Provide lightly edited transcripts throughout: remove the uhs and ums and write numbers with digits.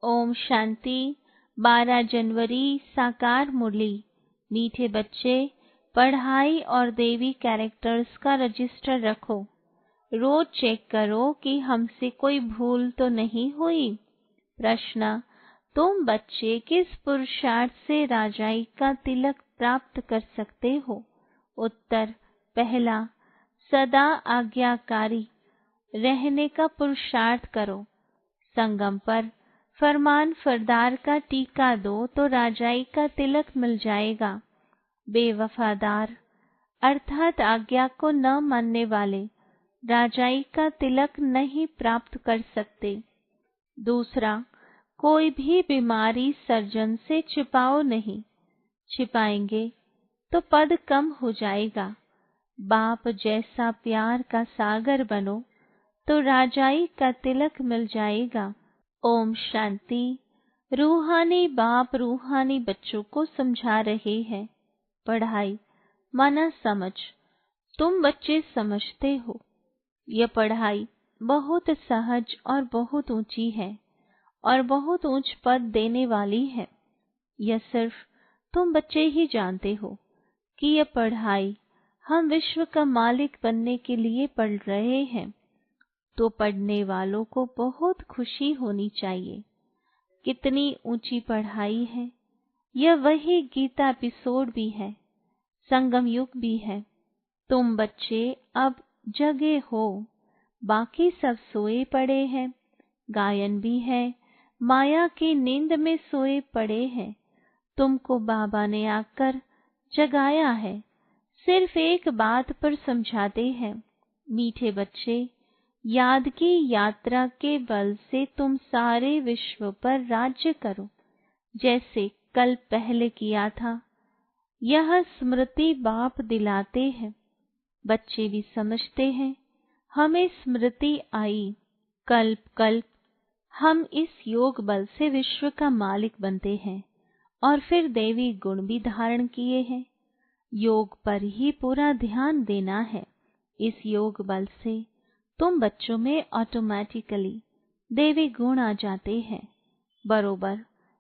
ओम शांति। 12 जनवरी साकार मुरली। मीठे बच्चे, पढ़ाई और देवी कैरेक्टर्स का रजिस्टर रखो। रोज चेक करो कि हमसे कोई भूल तो नहीं हुई। प्रश्न, तुम बच्चे किस पुरुषार्थ से राजाई का तिलक प्राप्त कर सकते हो? उत्तर, पहला, सदा आज्ञाकारी रहने का पुरुषार्थ करो। संगम पर फरमान फरदार का टीका दो तो राजाई का तिलक मिल जाएगा। बेवफादार अर्थात आज्ञा को न मानने वाले राजाई का तिलक नहीं प्राप्त कर सकते। दूसरा, कोई भी बीमारी सर्जन से छिपाओ नहीं, छिपाएंगे तो पद कम हो जाएगा। बाप जैसा प्यार का सागर बनो तो राजाई का तिलक मिल जाएगा। ओम शांति। रूहानी बाप रूहानी बच्चों को समझा रहे हैं। पढ़ाई माना समझ। तुम बच्चे समझते हो यह पढ़ाई बहुत सहज और बहुत ऊंची है और बहुत ऊंच पद देने वाली है। यह सिर्फ तुम बच्चे ही जानते हो कि यह पढ़ाई हम विश्व का मालिक बनने के लिए पढ़ रहे हैं। तो पढ़ने वालों को बहुत खुशी होनी चाहिए। कितनी ऊंची पढ़ाई है। यह वही गीता एपिसोड भी है, संगम युग भी है। तुम बच्चे अब जगे हो, बाकी सब सोए पड़े हैं। गायन भी है, माया की नींद में सोए पड़े हैं। तुमको बाबा ने आकर जगाया है। सिर्फ एक बात पर समझाते हैं, मीठे बच्चे, याद की यात्रा के बल से तुम सारे विश्व पर राज्य करो, जैसे कल पहले किया था। यह स्मृति बाप दिलाते हैं। बच्चे भी समझते हैं, हमें स्मृति आई। कल्प कल्प हम इस योग बल से विश्व का मालिक बनते हैं और फिर देवी गुण भी धारण किए हैं। योग पर ही पूरा ध्यान देना है। इस योग बल से तुम बच्चों में ऑटोमेटिकली देवी गुण आ जाते हैं। बरोबर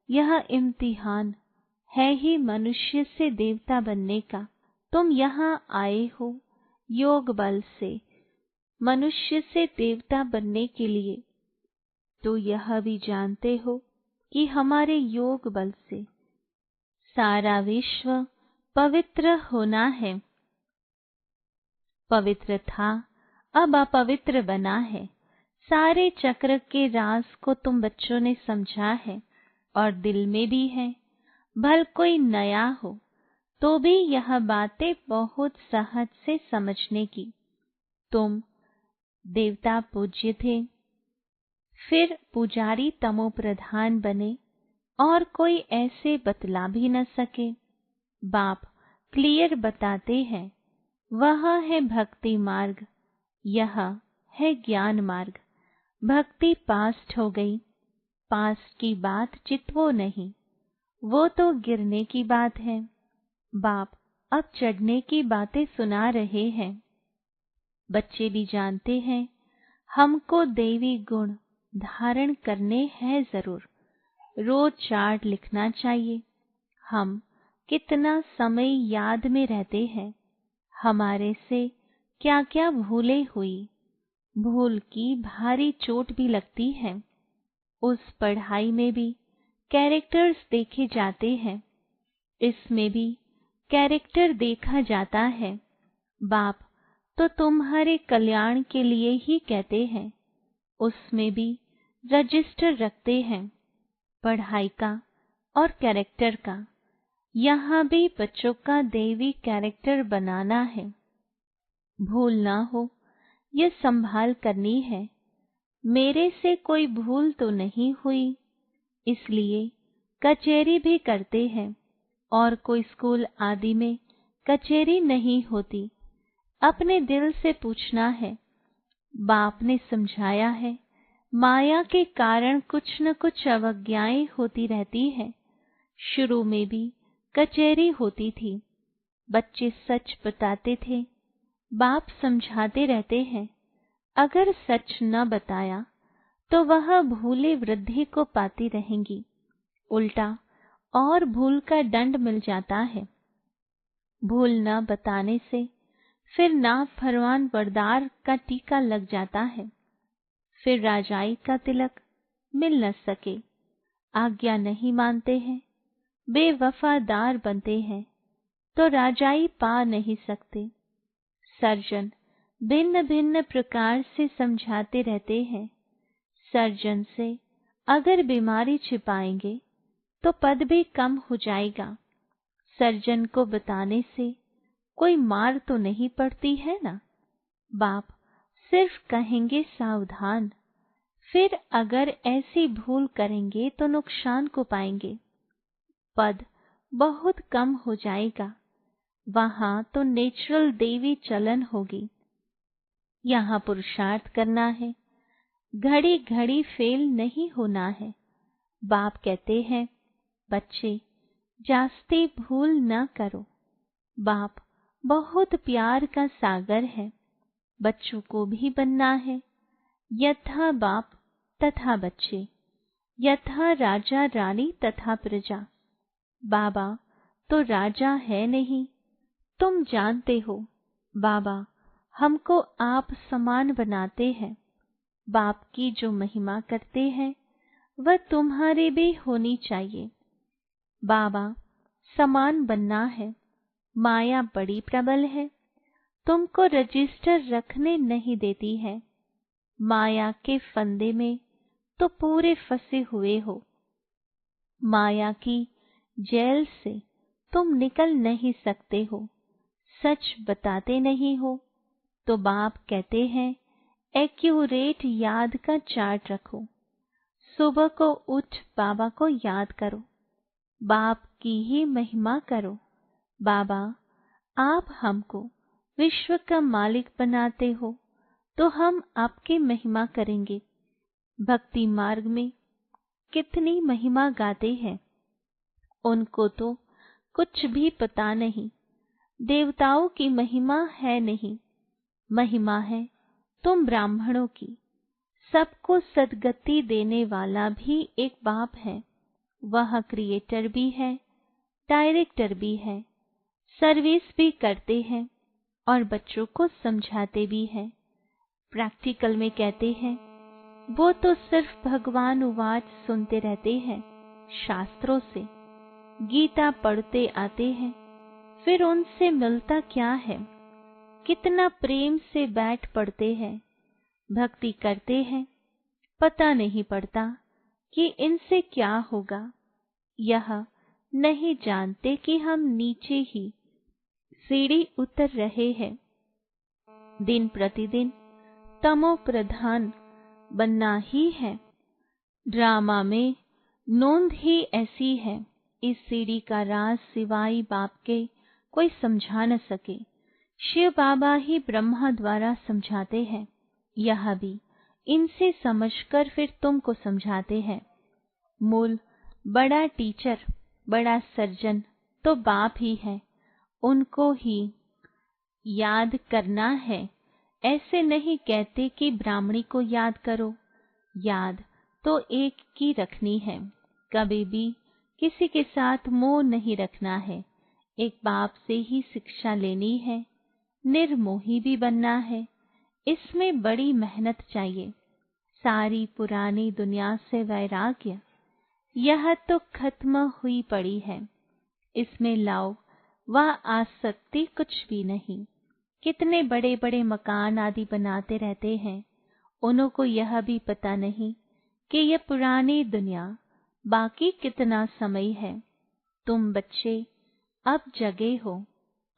यह इम्तिहान है ही मनुष्य से देवता बनने का। तुम यहाँ आए हो योग बल से मनुष्य से देवता बनने के लिए। तो यह भी जानते हो कि हमारे योग बल से सारा विश्व पवित्र होना है। पवित्र था, अब अपवित्र बना है। सारे चक्र के राज को तुम बच्चों ने समझा है और दिल में भी है। भल कोई नया हो तो भी यह बातें बहुत सहज से समझने की। तुम देवता पूज्य थे, फिर पुजारी तमो प्रधान बने और कोई ऐसे बतला भी न सके। बाप क्लियर बताते हैं, वह है भक्ति मार्ग, यह है ज्ञान मार्ग। भक्ति पास्ट हो गई, पास्ट की बात चितवो नहीं, वो तो गिरने की बात है। बाप अब चढ़ने की बातें सुना रहे हैं। बच्चे भी जानते हैं, हमको देवी गुण धारण करने हैं जरूर। रोज चार्ट लिखना चाहिए, हम कितना समय याद में रहते हैं, हमारे से क्या क्या भूलें हुई। भूल की भारी चोट भी लगती है। उस पढ़ाई में भी कैरेक्टर्स देखे जाते हैं, इसमें भी कैरेक्टर देखा जाता है। बाप तो तुम्हारे कल्याण के लिए ही कहते हैं, उसमें भी रजिस्टर रखते हैं पढ़ाई का और कैरेक्टर का। यहाँ भी बच्चों का देवी कैरेक्टर बनाना है। भूल ना हो यह संभाल करनी है। मेरे से कोई भूल तो नहीं हुई, इसलिए कचेरी भी करते हैं। और कोई स्कूल आदि में कचेरी नहीं होती। अपने दिल से पूछना है। बाप ने समझाया है, माया के कारण कुछ न कुछ अवज्ञाएं होती रहती है। शुरू में भी कचेरी होती थी, बच्चे सच बताते थे। बाप समझाते रहते हैं, अगर सच न बताया तो वह भूले वृद्धि को पाती रहेंगी। उल्टा और भूल का दंड मिल जाता है। भूल न बताने से फिर नाफरमान वरदार का टीका लग जाता है। फिर राजाई का तिलक मिल न सके। आज्ञा नहीं मानते हैं, बेवफादार बनते हैं, तो राजाई पा नहीं सकते। सर्जन भिन्न भिन्न प्रकार से समझाते रहते हैं। सर्जन से अगर बीमारी छिपाएंगे तो पद भी कम हो जाएगा। सर्जन को बताने से कोई मार तो नहीं पड़ती है ना। बाप सिर्फ कहेंगे सावधान। फिर अगर ऐसी भूल करेंगे तो नुकसान को पाएंगे। पद बहुत कम हो जाएगा। वहां तो नेचुरल देवी चलन होगी। यहाँ पुरुषार्थ करना है, घड़ी घड़ी फेल नहीं होना है। बाप कहते हैं, बच्चे जास्ती भूल न करो। बाप बहुत प्यार का सागर है। बच्चों को भी बनना है। यथा बाप तथा बच्चे, यथा राजा रानी तथा प्रजा। बाबा तो राजा है नहीं, तुम जानते हो। बाबा हमको आप समान बनाते हैं। बाप की जो महिमा करते हैं वह तुम्हारे भी होनी चाहिए। बाबा समान बनना है। माया बड़ी प्रबल है, तुमको रजिस्टर रखने नहीं देती है। माया के फंदे में तो पूरे फंसे हुए हो। माया की जेल से तुम निकल नहीं सकते हो। सच बताते नहीं हो तो बाप कहते हैं, एक्यूरेट याद का चार्ट रखो। सुबह को उठ बाबा को याद करो। बाप की ही महिमा करो। बाबा आप हमको विश्व का मालिक बनाते हो तो हम आपकी महिमा करेंगे। भक्ति मार्ग में कितनी महिमा गाते हैं, उनको तो कुछ भी पता नहीं। देवताओं की महिमा है नहीं, महिमा है तुम ब्राह्मणों की। सबको सद्गति देने वाला भी एक बाप है। वह क्रिएटर भी है, डायरेक्टर भी है, सर्विस भी करते हैं और बच्चों को समझाते भी हैं। प्रैक्टिकल में कहते हैं, वो तो सिर्फ भगवान उवाच सुनते रहते हैं शास्त्रों से। गीता पढ़ते आते हैं, फिर उनसे मिलता क्या है। कितना प्रेम से बैठ पढ़ते हैं, भक्ति करते हैं, पता नहीं पड़ता कि इनसे क्या होगा। यह नहीं जानते कि हम नीचे ही सीढ़ी उतर रहे हैं। दिन प्रतिदिन तमो प्रधान बनना ही है। ड्रामा में नोंद ही ऐसी है। इस सीढ़ी का राज सिवाय बाप के कोई समझा न सके। शिव बाबा ही ब्रह्मा द्वारा समझाते हैं। यह भी इनसे समझकर फिर तुमको समझाते हैं। मूल बड़ा टीचर, बड़ा सर्जन तो बाप ही है। उनको ही याद करना है। ऐसे नहीं कहते कि ब्राह्मणी को याद करो। याद तो एक की रखनी है। कभी भी किसी के साथ मोह नहीं रखना है। एक बाप से ही शिक्षा लेनी है। निर्मोही भी बनना है। इसमें बड़ी मेहनत चाहिए। सारी पुरानी दुनिया से वैराग्य यह तो खत्म हुई पड़ी है। इसमें लाओ वह आसक्ति कुछ भी नहीं। कितने बड़े बड़े मकान आदि बनाते रहते हैं, उन्हों को यह भी पता नहीं कि यह पुरानी दुनिया बाकी कितना समय है। तुम बच्चे अब जगे हो,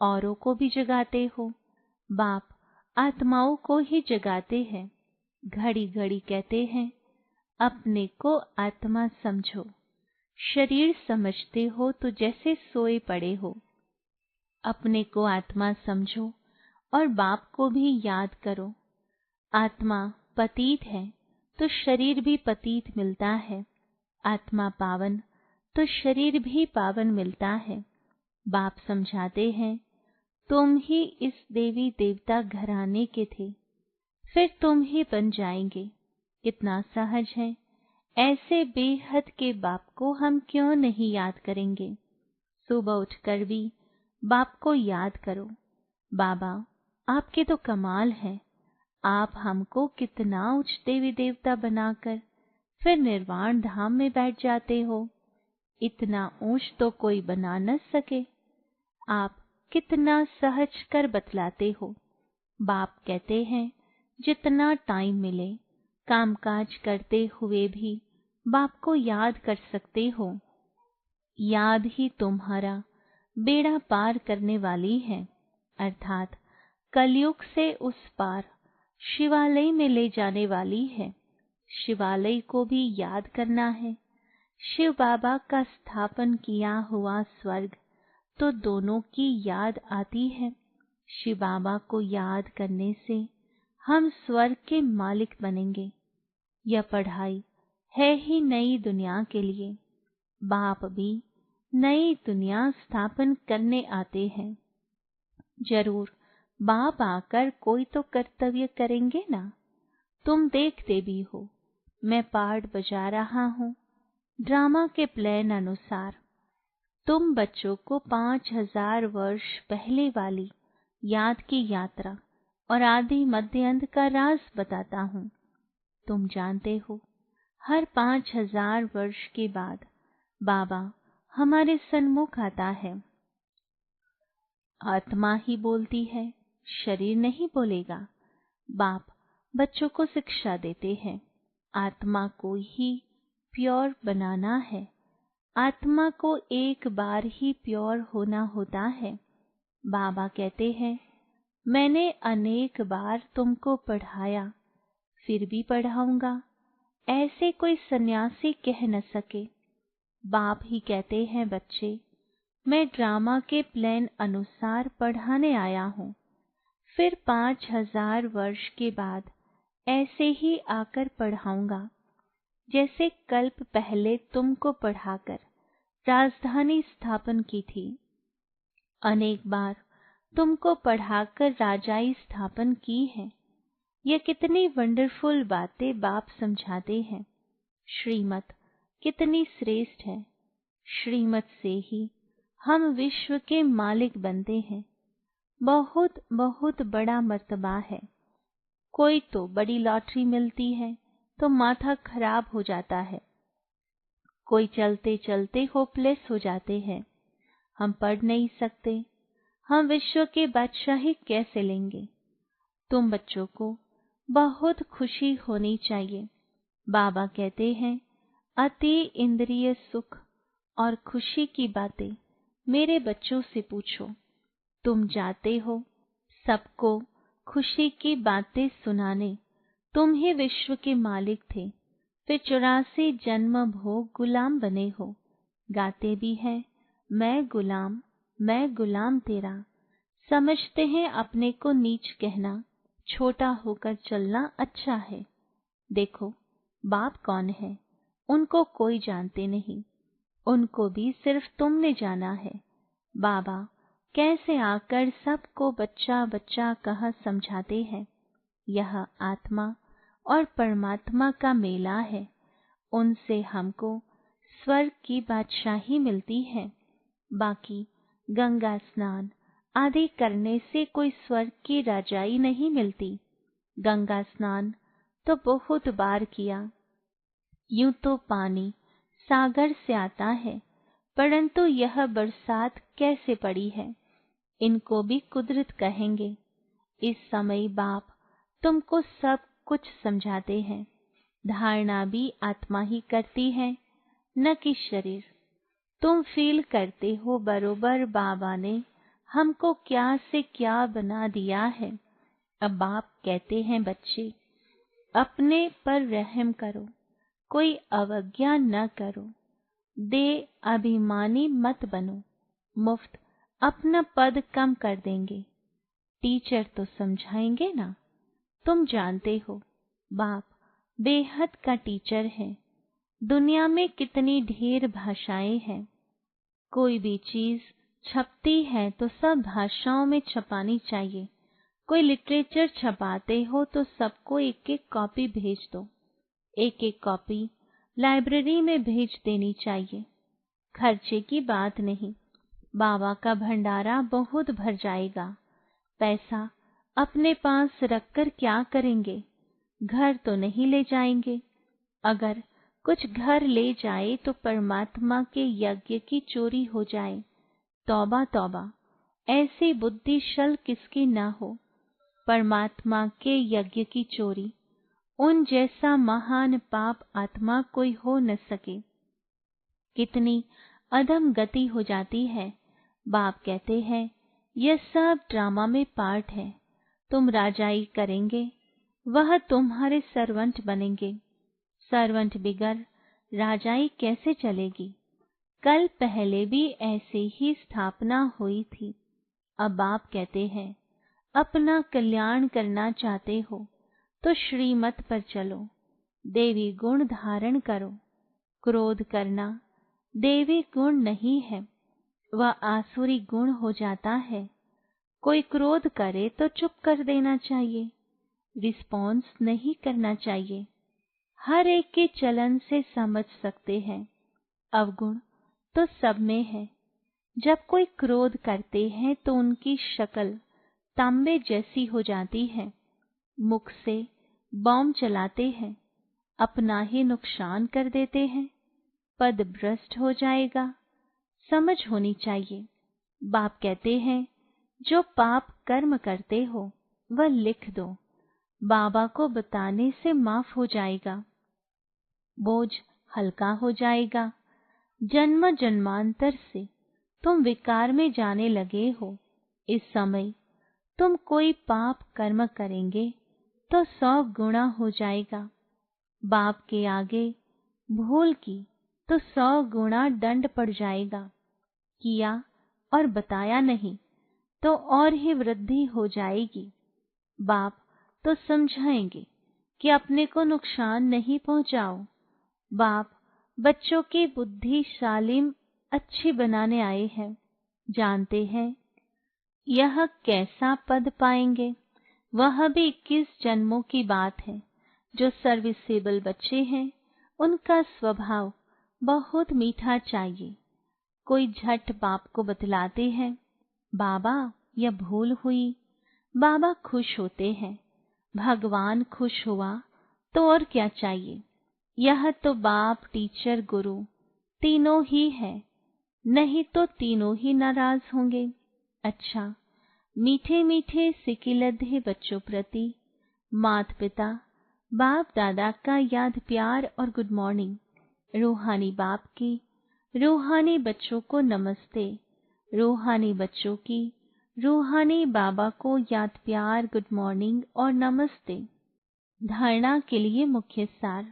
औरों को भी जगाते हो। बाप आत्माओं को ही जगाते हैं। घड़ी घड़ी कहते हैं, अपने को आत्मा समझो। शरीर समझते हो तो जैसे सोए पड़े हो। अपने को आत्मा समझो और बाप को भी याद करो। आत्मा पतित है तो शरीर भी पतित मिलता है। आत्मा पावन तो शरीर भी पावन मिलता है। बाप समझाते हैं, तुम ही इस देवी देवता घराने के थे, फिर तुम ही बन जाएंगे। कितना सहज है। ऐसे बेहद के बाप को हम क्यों नहीं याद करेंगे। सुबह उठकर भी बाप को याद करो। बाबा, आपके तो कमाल है। आप हमको कितना उच्च देवी देवता बनाकर फिर निर्वाण धाम में बैठ जाते हो। इतना ऊंच तो कोई बना न सके। आप कितना सहज कर बतलाते हो। बाप कहते हैं जितना टाइम मिले कामकाज करते हुए भी बाप को याद कर सकते हो। याद ही तुम्हारा बेड़ा पार करने वाली है, अर्थात कलयुग से उस पार शिवालय में ले जाने वाली है। शिवालय को भी याद करना है। शिव बाबा का स्थापन किया हुआ स्वर्ग तो दोनों की याद आती है। शिव बाबा को याद करने से हम स्वर्ग के मालिक बनेंगे। यह पढ़ाई है ही नई दुनिया के लिए। बाप भी नई दुनिया स्थापन करने आते हैं। जरूर बाप आकर कोई तो कर्तव्य करेंगे ना। तुम देखते भी हो, मैं पार्ट बजा रहा हूँ ड्रामा के प्लान अनुसार। तुम बच्चों को 5000 वर्ष पहले वाली याद की यात्रा और आदि मध्य अंत का राज बताता हूँ। तुम जानते हो, हर 5000 वर्ष के बाद बाबा हमारे सन्मुख आता है। आत्मा ही बोलती है, शरीर नहीं बोलेगा। बाप बच्चों को शिक्षा देते हैं, आत्मा को ही प्योर बनाना है। आत्मा को एक बार ही प्योर होना होता है। बाबा कहते हैं, मैंने अनेक बार तुमको पढ़ाया, फिर भी पढ़ाऊंगा, ऐसे कोई सन्यासी कह न सके। बाप ही कहते हैं, बच्चे मैं ड्रामा के प्लान अनुसार पढ़ाने आया हूँ, फिर 5000 वर्ष के बाद ऐसे ही आकर पढ़ाऊंगा। जैसे कल्प पहले तुमको पढ़ाकर राजधानी स्थापन की थी, अनेक बार तुमको पढ़ाकर राजाई स्थापन की है। यह कितनी वंडरफुल बातें बाप समझाते हैं। श्रीमत कितनी श्रेष्ठ है। श्रीमत से ही हम विश्व के मालिक बनते हैं। बहुत बहुत बड़ा मर्तबा है। कोई तो बड़ी लॉटरी मिलती है तो माथा खराब हो जाता है। कोई चलते चलते होपलेस हो जाते हैं। हम पढ़ नहीं सकते, हम विश्व के बादशाही कैसे लेंगे। तुम बच्चों को बहुत खुशी होनी चाहिए। बाबा कहते हैं, अति इंद्रिय सुख और खुशी की बातें मेरे बच्चों से पूछो। तुम जाते हो सबको खुशी की बातें सुनाने। तुम ही विश्व के मालिक थे, फिर 84 जन्म भोग गुलाम बने हो। गाते भी हैं, मैं गुलाम तेरा। समझते हैं अपने को नीच कहना, छोटा होकर चलना अच्छा है। देखो बाप कौन है, उनको कोई जानते नहीं, उनको भी सिर्फ तुमने जाना है। बाबा कैसे आकर सबको बच्चा बच्चा कह समझाते हैं। यह आत्मा और परमात्मा का मेला है। उनसे हमको स्वर्ग की बादशाही मिलती है। बाकी गंगा स्नान आदि करने से कोई स्वर्ग की राजाई नहीं मिलती। गंगा स्नान तो बहुत बार किया। यूं तो पानी सागर से आता है, परंतु यह बरसात कैसे पड़ी है, इनको भी कुदरत कहेंगे। इस समय बाप तुमको सब कुछ समझाते हैं। धारणा भी आत्मा ही करती है, न कि शरीर। तुम फील करते हो बरोबर बाबा ने हमको क्या से क्या बना दिया है। अब बाप कहते हैं, बच्चे अपने पर रहम करो, कोई अवज्ञा न करो, दे अभिमानी मत बनो। मुफ्त अपना पद कम कर देंगे, टीचर तो समझाएंगे ना। तुम जानते हो बाप बेहद का टीचर है। दुनिया में कितनी ढेर भाषाएं हैं। कोई भी चीज छपती है तो सब भाषाओं में छपानी चाहिए। कोई लिटरेचर छपाते हो तो सबको एक एक कॉपी भेज दो। एक एक कॉपी लाइब्रेरी में भेज देनी चाहिए। खर्चे की बात नहीं, बाबा का भंडारा बहुत भर जाएगा। पैसा अपने पास रखकर क्या करेंगे? घर तो नहीं ले जाएंगे। अगर कुछ घर ले जाए तो परमात्मा के यज्ञ की चोरी हो जाए। तौबा तौबा, ऐसी बुद्धि शल किसकी न हो। परमात्मा के यज्ञ की चोरी, उन जैसा महान पाप आत्मा कोई हो न सके। कितनी अधम गति हो जाती है। बाप कहते हैं यह सब ड्रामा में पार्ट है। तुम राजाई करेंगे, वह तुम्हारे सर्वेंट बनेंगे। सर्वेंट बिगर राजाई कैसे चलेगी? कल पहले भी ऐसे ही स्थापना हुई थी। अब बाप कहते हैं अपना कल्याण करना चाहते हो तो श्रीमत पर चलो, देवी गुण धारण करो। क्रोध करना देवी गुण नहीं है, वह आसुरी गुण हो जाता है। कोई क्रोध करे तो चुप कर देना चाहिए, रिस्पॉन्स नहीं करना चाहिए। हर एक के चलन से समझ सकते हैं अवगुण तो सब में है। जब कोई क्रोध करते हैं तो उनकी शक्ल तांबे जैसी हो जाती है। मुख से बॉम्ब चलाते हैं, अपना ही नुकसान कर देते हैं। पद भ्रष्ट हो जाएगा। समझ होनी चाहिए। बाप कहते हैं जो पाप कर्म करते हो वह लिख दो, बाबा को बताने से माफ हो जाएगा। बोझ हल्का हो जाएगा। जन्म जन्मांतर से तुम विकार में जाने लगे हो। इस समय तुम कोई पाप कर्म करेंगे तो 100 गुना हो जाएगा। बाप के आगे भूल की तो 100 गुना दंड पड़ जाएगा। किया और बताया नहीं तो और ही वृद्धि हो जाएगी। बाप तो समझाएंगे कि अपने को नुकसान नहीं पहुंचाओ। बाप बच्चों की बुद्धि शालीम अच्छी बनाने आए हैं। जानते हैं यह कैसा पद पाएंगे। वह भी 21 जन्मों की बात है। जो सर्विसेबल बच्चे हैं उनका स्वभाव बहुत मीठा चाहिए। कोई झट बाप को बतलाते हैं बाबा यह भूल हुई, बाबा खुश होते हैं। भगवान खुश हुआ तो और क्या चाहिए। यह तो बाप टीचर गुरु तीनों ही है, नहीं तो तीनों ही नाराज होंगे। अच्छा, मीठे मीठे सिकिलधे बच्चों प्रति माता पिता बाप दादा का याद प्यार और गुड मॉर्निंग। रूहानी बाप की रूहानी बच्चों को नमस्ते। रूहानी बच्चों की रूहानी बाबा को याद प्यार गुड मॉर्निंग और नमस्ते। धारणा के लिए मुख्य सार।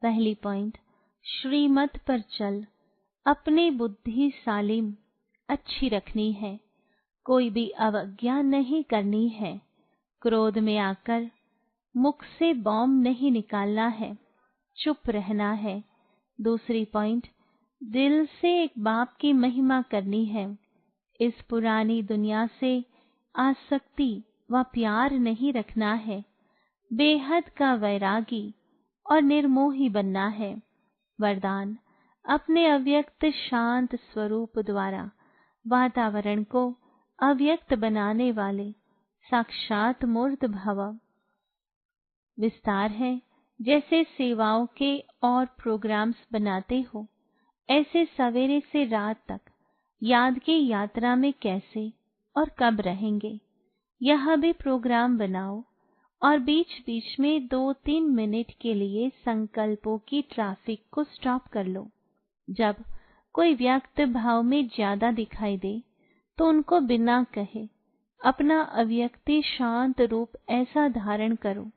पहली पॉइंट, श्रीमत पर चल। अपनी बुद्धि सालिम अच्छी रखनी है। कोई भी अवज्ञा नहीं करनी है। क्रोध में आकर मुख से बॉम्ब नहीं निकालना है, चुप रहना है। दूसरी पॉइंट, दिल से एक बाप की महिमा करनी है। इस पुरानी दुनिया से आसक्ति व प्यार नहीं रखना है। बेहद का वैरागी और निर्मोही बनना है। वरदान, अपने अव्यक्त शांत स्वरूप द्वारा वातावरण को अव्यक्त बनाने वाले साक्षात मूर्त भव। विस्तार है, जैसे सेवाओं के और प्रोग्राम्स बनाते हो, ऐसे सवेरे से रात तक याद की यात्रा में कैसे और कब रहेंगे यह भी प्रोग्राम बनाओ। और बीच बीच में 2-3 मिनट के लिए संकल्पों की ट्रैफिक को स्टॉप कर लो। जब कोई व्यक्त भाव में ज्यादा दिखाई दे तो उनको बिना कहे अपना अव्यक्ति शांत रूप ऐसा धारण करो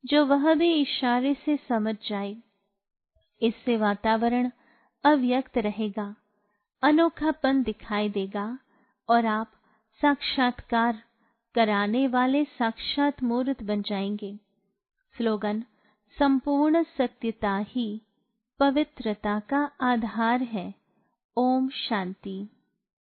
जो वह भी इशारे से समझ जाए। इससे वातावरण अव्यक्त रहेगा, अनोखापन दिखाई देगा और आप साक्षात्कार कराने वाले साक्षात मूर्त बन जाएंगे। स्लोगन, संपूर्ण सत्यता ही पवित्रता का आधार है। ओम शांति।